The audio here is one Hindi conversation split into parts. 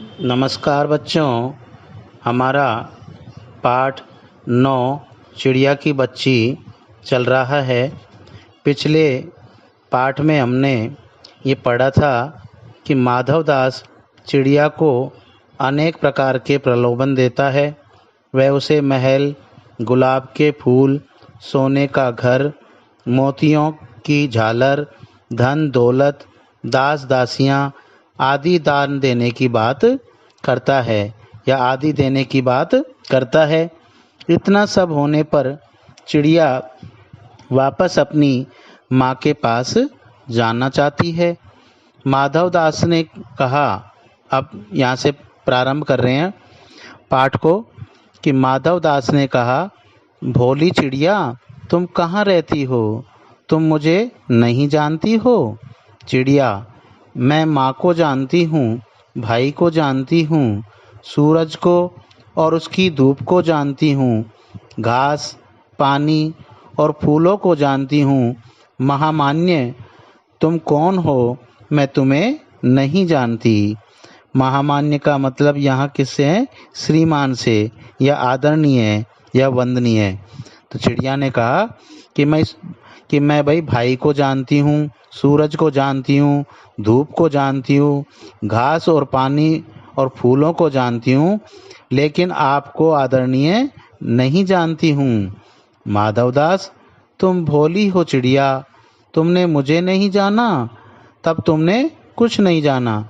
नमस्कार बच्चों, हमारा पाठ 9 चिड़िया की बच्ची चल रहा है। पिछले पाठ में हमने ये पढ़ा था कि माधवदास चिड़िया को अनेक प्रकार के प्रलोभन देता है। वह उसे महल, गुलाब के फूल, सोने का घर, मोतियों की झालर, धन दौलत, दास दासियाँ आदि दान देने की बात करता है या आदि देने की बात करता है। इतना सब होने पर चिड़िया वापस अपनी माँ के पास जाना चाहती है। माधवदास ने कहा, अब यहाँ से प्रारंभ कर रहे हैं पाठ को, कि माधवदास ने कहा, भोली चिड़िया, तुम कहाँ रहती हो? तुम मुझे नहीं जानती हो? चिड़िया, मैं माँ को जानती हूँ, भाई को जानती हूँ, सूरज को और उसकी धूप को जानती हूँ, घास, पानी और फूलों को जानती हूँ। महामान्य, तुम कौन हो? मैं तुम्हें नहीं जानती। महामान्य का मतलब यहाँ किससे है? श्रीमान से, या आदरणीय या वंदनीय। तो चिड़िया ने कहा कि मैं भाई को जानती हूँ, सूरज को जानती हूँ, धूप को जानती हूँ, घास और पानी और फूलों को जानती हूँ, लेकिन आपको आदरणीय नहीं जानती हूँ। माधवदास, तुम भोली हो चिड़िया, तुमने मुझे नहीं जाना, तब तुमने कुछ नहीं जाना।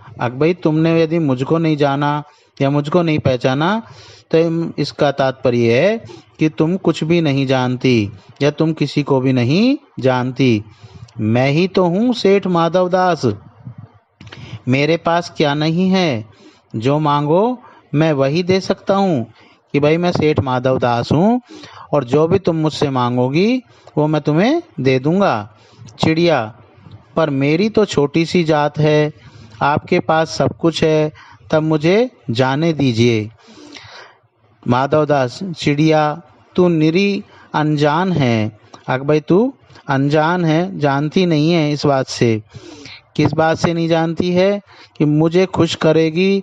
तुमने यदि मुझको नहीं जाना या मुझको नहीं पहचाना, तो इसका तात्पर्य है कि तुम कुछ भी नहीं जानती या तुम किसी को भी नहीं जानती। मैं ही तो हूँ सेठ माधवदास। मेरे पास क्या नहीं है? जो मांगो मैं वही दे सकता हूँ कि मैं सेठ माधवदास हूँ, और जो भी तुम मुझसे मांगोगी वो मैं तुम्हें दे दूंगा। चिड़िया, पर मेरी तो छोटी सी जात है, आपके पास सब कुछ है, तब मुझे जाने दीजिए। माधवदास, चिड़िया, तू निरी अनजान है। तू अनजान है, जानती नहीं है इस बात से। किस बात से नहीं जानती है? कि मुझे खुश करेगी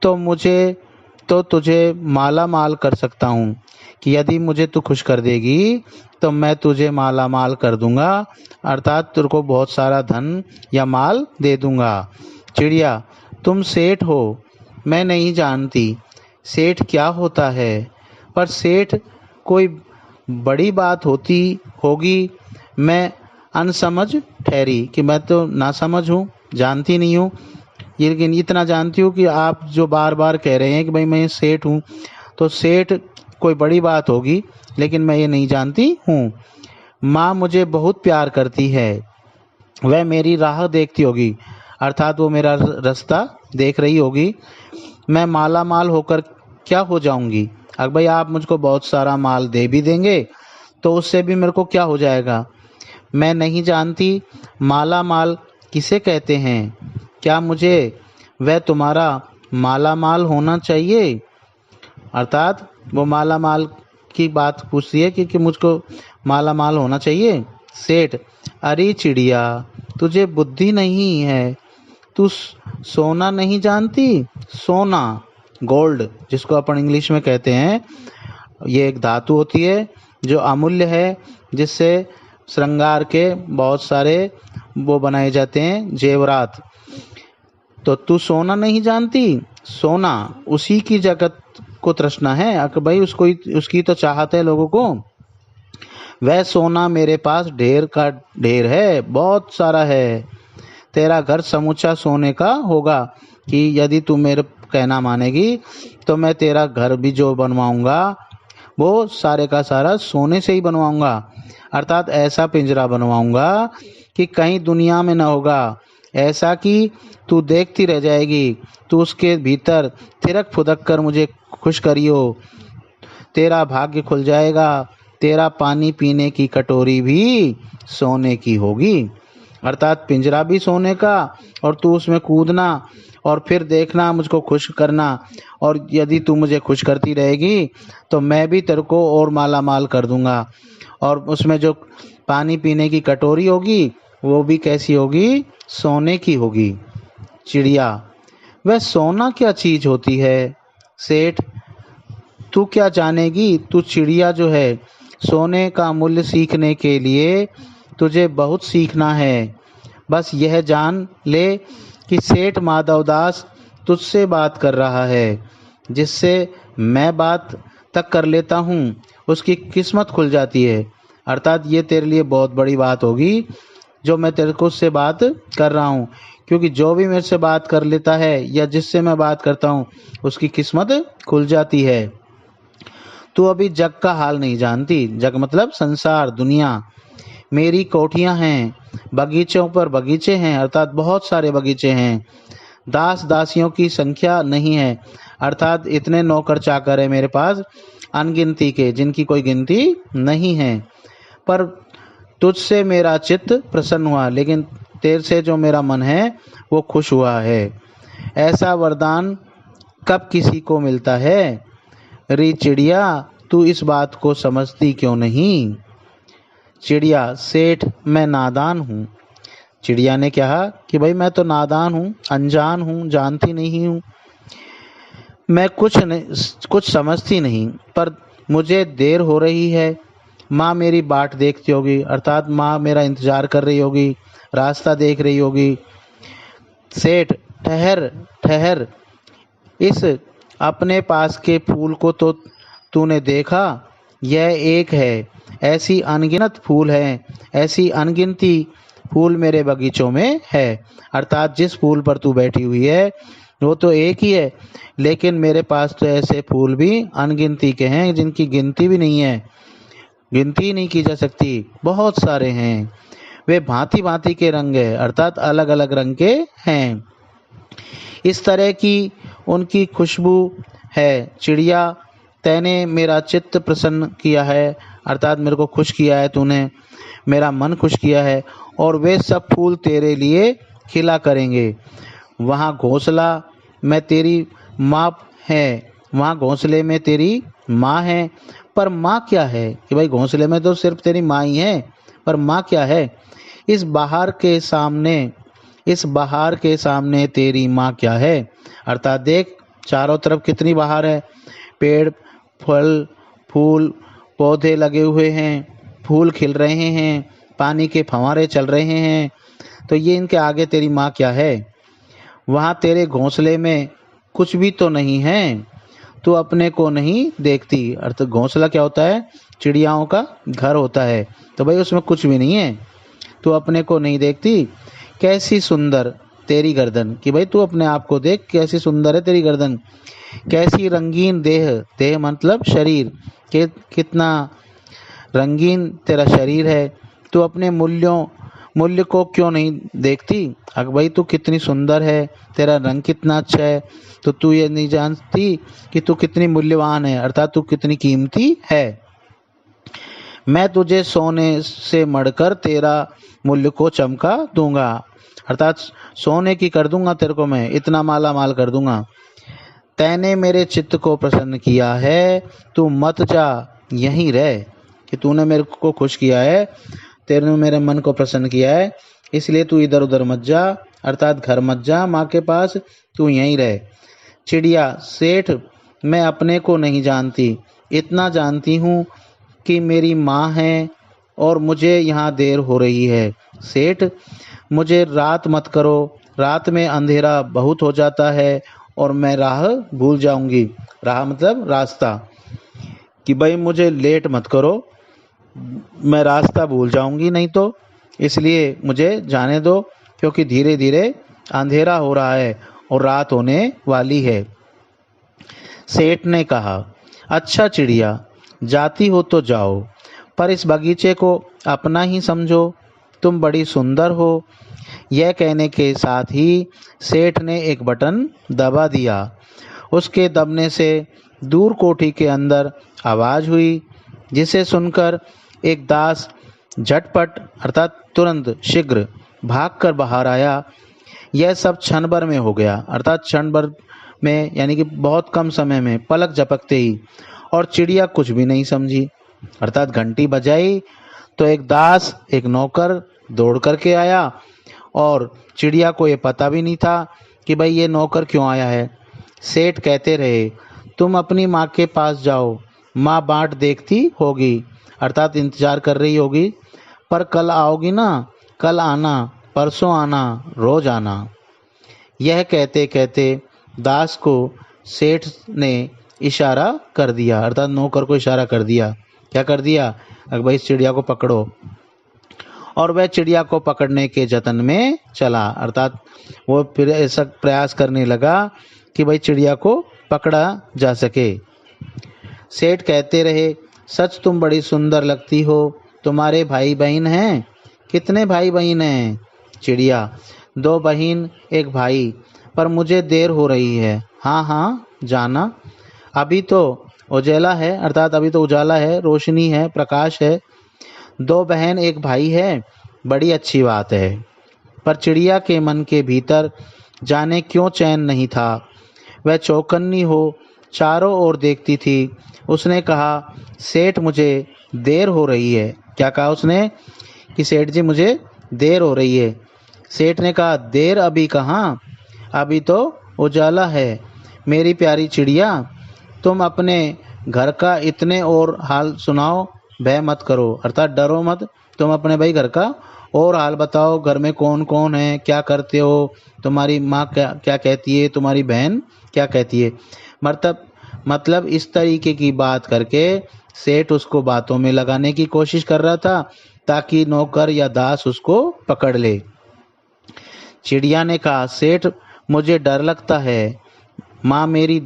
तो तुझे माला माल कर सकता हूँ, कि यदि मुझे तू खुश कर देगी तो मैं तुझे माला माल कर दूंगा, अर्थात तेरे को बहुत सारा धन या माल दे दूंगा। चिड़िया, तुम सेठ हो, मैं नहीं जानती सेठ क्या होता है, पर सेठ कोई बड़ी बात होती होगी। मैं अनसमझ ठहरी कि मैं तो नासमझ हूँ, जानती नहीं हूँ। लेकिन इतना जानती हूँ कि आप जो बार बार कह रहे हैं कि मैं सेठ हूँ, तो सेठ कोई बड़ी बात होगी, लेकिन मैं ये नहीं जानती हूँ। माँ मुझे बहुत प्यार करती है, वह मेरी राह देखती होगी, अर्थात वो मेरा रास्ता देख रही होगी। मैं माला माल होकर क्या हो जाऊंगी? अगर आप मुझको बहुत सारा माल दे भी देंगे तो उससे भी मेरे को क्या हो जाएगा? मैं नहीं जानती माला माल किसे कहते हैं। क्या मुझे वह तुम्हारा माला माल होना चाहिए? अर्थात वो माला माल की बात पूछती है कि मुझको माला माल होना चाहिए। सेठ, अरे चिड़िया, तुझे बुद्धि नहीं है, तू सोना नहीं जानती? सोना, गोल्ड, जिसको अपन इंग्लिश में कहते हैं, ये एक धातु होती है जो अमूल्य है, जिससे श्रृंगार के बहुत सारे वो बनाए जाते हैं, जेवरात। तो तू सोना नहीं जानती? सोना उसी की जगत को तृष्णा है, उसको उसकी तो चाहत है लोगों को। वह सोना मेरे पास ढेर का ढेर है, बहुत सारा है। तेरा घर समूचा सोने का होगा, कि यदि तू मेरे कहना मानेगी तो मैं तेरा घर भी जो बनवाऊंगा वो सारे का सारा सोने से ही बनवाऊंगा, अर्थात ऐसा पिंजरा बनवाऊंगा कि कहीं दुनिया में न होगा, ऐसा कि तू देखती रह जाएगी। तू उसके भीतर थिरक फुदक कर मुझे खुश करियो, तेरा भाग्य खुल जाएगा, तेरा पानी पीने की कटोरी भी सोने की होगी, अर्थात पिंजरा भी सोने का, और तू उसमें कूदना और फिर देखना, मुझको खुश करना, और यदि तू मुझे खुश करती रहेगी तो मैं भी तेरे को और माला माल कर दूंगा। और उसमें जो पानी पीने की कटोरी होगी वो भी कैसी होगी? सोने की होगी। चिड़िया, वह सोना क्या चीज होती है? सेठ, तू क्या जानेगी? तू चिड़िया जो है, सोने का मूल्य सीखने के लिए तुझे बहुत सीखना है। बस यह जान ले कि सेठ माधवदास तुझसे बात कर रहा है। जिससे मैं बात तक कर लेता हूँ उसकी किस्मत खुल जाती है। अर्थात ये तेरे लिए बहुत बड़ी बात होगी जो मैं तेरे को उससे बात कर रहा हूँ, क्योंकि जो भी मेरे से बात कर लेता है या जिससे मैं बात करता हूँ उसकी किस्मत खुल जाती है। तू अभी जग का हाल नहीं जानती। जग मतलब संसार, दुनिया। मेरी कोठियां हैं, बगीचों पर बगीचे हैं, अर्थात बहुत सारे बगीचे हैं। दास दासियों की संख्या नहीं है, अर्थात इतने नौकर चाकर है मेरे पास अनगिनती के, जिनकी कोई गिनती नहीं है। पर तुझसे मेरा चित्त प्रसन्न हुआ, लेकिन तेरे से जो मेरा मन है वो खुश हुआ है। ऐसा वरदान कब किसी को मिलता है? रे चिड़िया, तू इस बात को समझती क्यों नहीं? चिड़िया, सेठ मैं नादान हूँ। चिड़िया ने कहा कि भाई मैं तो नादान हूँ, अनजान हूँ, जानती नहीं हूँ, मैं कुछ समझती नहीं, पर मुझे देर हो रही है। माँ मेरी बाट देखती होगी, अर्थात माँ मेरा इंतजार कर रही होगी, रास्ता देख रही होगी। सेठ, ठहर ठहर, इस अपने पास के फूल को तो तूने देखा? यह एक है, ऐसी अनगिनत फूल हैं, ऐसी अनगिनती फूल मेरे बगीचों में है। अर्थात जिस फूल पर तू बैठी हुई है वो तो एक ही है, लेकिन मेरे पास तो ऐसे फूल भी अनगिनती के हैं जिनकी गिनती भी नहीं है, गिनती नहीं की जा सकती, बहुत सारे हैं। वे भांति भांति के रंग है, अर्थात अलग अलग रंग के हैं। इस तरह की उनकी खुशबू है। चिड़िया, तैने मेरा चित्त प्रसन्न किया है, अर्थात मेरे को खुश किया है तूने, मेरा मन खुश किया है, और वे सब फूल तेरे लिए खिला करेंगे। वहाँ घोंसला में तेरी माँ है, वहाँ घोंसले में तेरी माँ है, पर माँ क्या है? कि भाई घोंसले में तो सिर्फ तेरी माँ ही है, पर माँ क्या है? इस बहार के सामने, इस बहार के सामने तेरी माँ क्या है? अर्थात देख चारों तरफ कितनी बहार है, पेड़, फल, फूल, पौधे लगे हुए हैं, फूल खिल रहे हैं, पानी के फव्वारे चल रहे हैं, तो ये इनके आगे तेरी माँ क्या है? वहाँ तेरे घोंसले में कुछ भी तो नहीं है, तू अपने को नहीं देखती। अर्थ घोंसला क्या होता है? चिड़ियाओं का घर होता है, तो भाई उसमें कुछ भी नहीं है, तू अपने को नहीं देखती। कैसी सुंदर तेरी गर्दन, कि भाई तू अपने आप को देख, कैसी सुंदर है तेरी गर्दन। कैसी रंगीन देह, देह मतलब शरीर, के कितना रंगीन तेरा शरीर है। तू अपने मूल्य को क्यों नहीं देखती? अगर भाई तू कितनी सुंदर है, तेरा रंग कितना अच्छा है, तो तू ये नहीं जानती कि तू कितनी मूल्यवान है, अर्थात तू कितनी कीमती है। मैं तुझे सोने से मढ़कर तेरा मूल्य को चमका दूंगा, अर्थात सोने की कर दूंगा तेरे को, मैं इतना माला माल कर दूंगा। तैने मेरे चित्त को प्रसन्न किया है, तू मत जा, यहीं रह। कि तूने मेरे को खुश किया है, तेरे मेरे मन को प्रसन्न किया है, इसलिए तू इधर उधर मत जा, अर्थात घर मत जा माँ के पास, तू यहीं रह। चिड़िया, सेठ मैं अपने को नहीं जानती, इतना जानती हूँ कि मेरी माँ है और मुझे यहाँ देर हो रही है। सेठ मुझे रात मत करो, रात में अंधेरा बहुत हो जाता है और मैं राह भूल जाऊंगी। राह मतलब रास्ता, कि भाई मुझे लेट मत करो, मैं रास्ता भूल जाऊंगी नहीं तो, इसलिए मुझे जाने दो, क्योंकि धीरे धीरे अंधेरा हो रहा है और रात होने वाली है। सेठ ने कहा, अच्छा चिड़िया, जाती हो तो जाओ, पर इस बगीचे को अपना ही समझो, तुम बड़ी सुंदर हो। यह कहने के साथ ही सेठ ने एक बटन दबा दिया। उसके दबने से दूर कोठी के अंदर आवाज हुई, जिसे सुनकर एक दास झटपट अर्थात तुरंत शीघ्र भागकर बाहर आया। यह सब क्षण भर में हो गया, अर्थात क्षण भर में यानी कि बहुत कम समय में, पलक झपकते ही। और चिड़िया कुछ भी नहीं समझी, अर्थात घंटी बजाई तो एक दास, एक नौकर दौड़ करके आया, और चिड़िया को ये पता भी नहीं था कि भाई ये नौकर क्यों आया है। सेठ कहते रहे, तुम अपनी माँ के पास जाओ, माँ बाट देखती होगी, अर्थात इंतजार कर रही होगी, पर कल आओगी ना, कल आना, परसों आना, रोज आना। यह कहते कहते दास को सेठ ने इशारा कर दिया, अर्थात नौकर को इशारा कर दिया। क्या कर दिया? अगर भाई चिड़िया को पकड़ो। और वह चिड़िया को पकड़ने के जतन में चला, अर्थात वो फिर ऐसा प्रयास करने लगा कि भाई चिड़िया को पकड़ा जा सके। सेठ कहते रहे, सच तुम बड़ी सुंदर लगती हो, तुम्हारे भाई बहन हैं? कितने भाई बहन हैं? चिड़िया, 2 बहन 1 भाई, पर मुझे देर हो रही है। हाँ हाँ जाना, अभी तो उजाला है, अर्थात अभी तो उजाला है, रोशनी है, प्रकाश है। 2 बहन 1 भाई है, बड़ी अच्छी बात है। पर चिड़िया के मन के भीतर जाने क्यों चैन नहीं था। वह चौकन्नी हो चारों ओर देखती थी। उसने कहा, सेठ मुझे देर हो रही है। क्या कहा उसने? कि सेठ जी मुझे देर हो रही है। सेठ ने कहा, देर अभी कहाँ, अभी तो उजाला है। मेरी प्यारी चिड़िया, तुम अपने घर का इतने और हाल सुनाओ, भय मत करो, अर्थात डरो मत। तुम अपने भाई घर का और हाल बताओ, घर में कौन कौन है, क्या करते हो, तुम्हारी माँ क्या क्या कहती है, तुम्हारी बहन क्या कहती है। मतलब इस तरीके की बात करके सेठ उसको बातों में लगाने की कोशिश कर रहा था, ताकि नौकर या दास उसको पकड़ ले। चिड़िया ने कहा, सेठ मुझे डर लगता है, माँ मेरी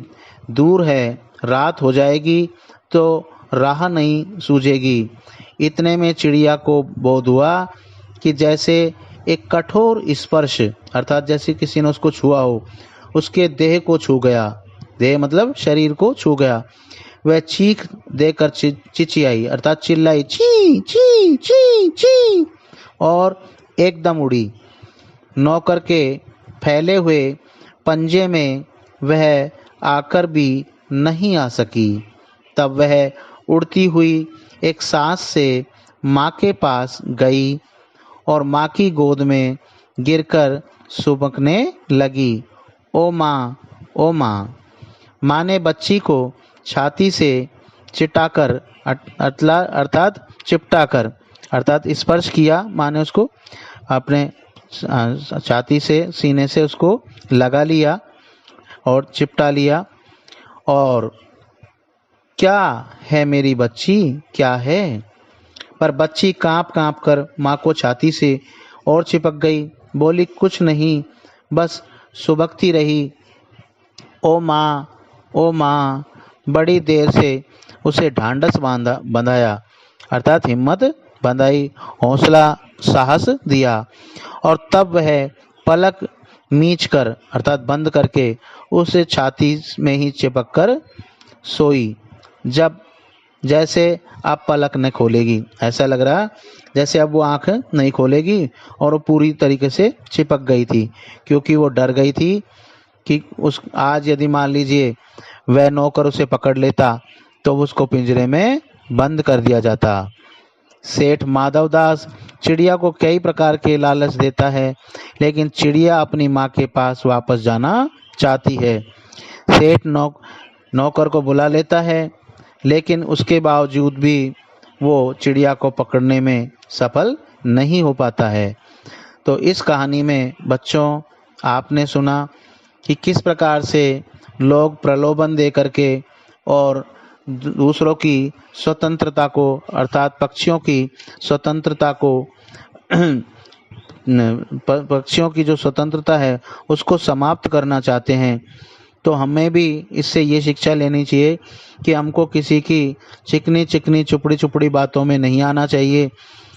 दूर है, रात हो जाएगी तो राह नहीं सूझेगी। इतने में चिड़िया को बोध हुआ कि जैसे एक कठोर स्पर्श, अर्थात जैसे किसी ने उसको छुआ हो, उसके देह को छू गया। देह मतलब शरीर को छू गया। वह चीख देकर चिचियाई, अर्थात चिल्लाई, ची ची ची ची, और एकदम उड़ी। नौकर के फैले हुए पंजे में वह आकर भी नहीं आ सकी। तब वह उड़ती हुई एक सांस से माँ के पास गई और माँ की गोद में गिरकर सुबकने लगी। ओ माँ, ओ माँ। माँ ने बच्ची को छाती से चिटाकर, अर्थात चिपटाकर, अर्थात स्पर्श किया। माँ ने उसको अपने छाती से, सीने से उसको लगा लिया और चिपटा लिया। और क्या है मेरी बच्ची, क्या है? पर बच्ची कांप कांप कर माँ को छाती से और चिपक गई। बोली, कुछ नहीं, बस सुबकती रही। ओ माँ, ओ माँ। बड़ी देर से उसे ढांढस बंधाया, अर्थात हिम्मत बंधाई, हौसला साहस दिया। और तब वह पलक मीच कर, अर्थात बंद करके, उसे छाती में ही चिपक कर सोई। जब जैसे अब पलक न खोलेगी, ऐसा लग रहा जैसे अब वो आंख नहीं खोलेगी, और वो पूरी तरीके से चिपक गई थी, क्योंकि वो डर गई थी कि आज यदि मान लीजिए वह नौकर उसे पकड़ लेता तो उसको पिंजरे में बंद कर दिया जाता। सेठ माधवदास चिड़िया को कई प्रकार के लालच देता है, लेकिन चिड़िया अपनी माँ के पास वापस जाना चाहती है। सेठ नौकर को बुला लेता है, लेकिन उसके बावजूद भी वो चिड़िया को पकड़ने में सफल नहीं हो पाता है। तो इस कहानी में बच्चों, आपने सुना कि किस प्रकार से लोग प्रलोभन दे करके और दूसरों की स्वतंत्रता को, अर्थात पक्षियों की स्वतंत्रता को पक्षियों की जो स्वतंत्रता है उसको समाप्त करना चाहते हैं। तो हमें भी इससे ये शिक्षा लेनी चाहिए कि हमको किसी की चिकनी चिकनी चुपड़ी चुपड़ी बातों में नहीं आना चाहिए,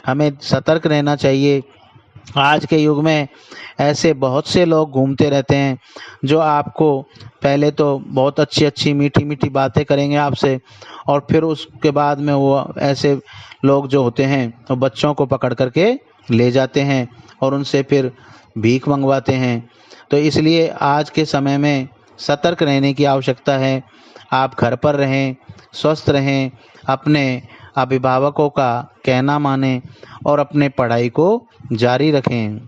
हमें सतर्क रहना चाहिए। आज के युग में ऐसे बहुत से लोग घूमते रहते हैं जो आपको पहले तो बहुत अच्छी अच्छी मीठी मीठी बातें करेंगे आपसे, और फिर उसके बाद में वो ऐसे लोग जो होते हैं वो बच्चों को पकड़ करके ले जाते हैं और उनसे फिर भीख मंगवाते हैं। तो इसलिए आज के समय में सतर्क रहने की आवश्यकता है। आप घर पर रहें, स्वस्थ रहें, अपने अभिभावकों का कहना मानें और अपने पढ़ाई को जारी रखें।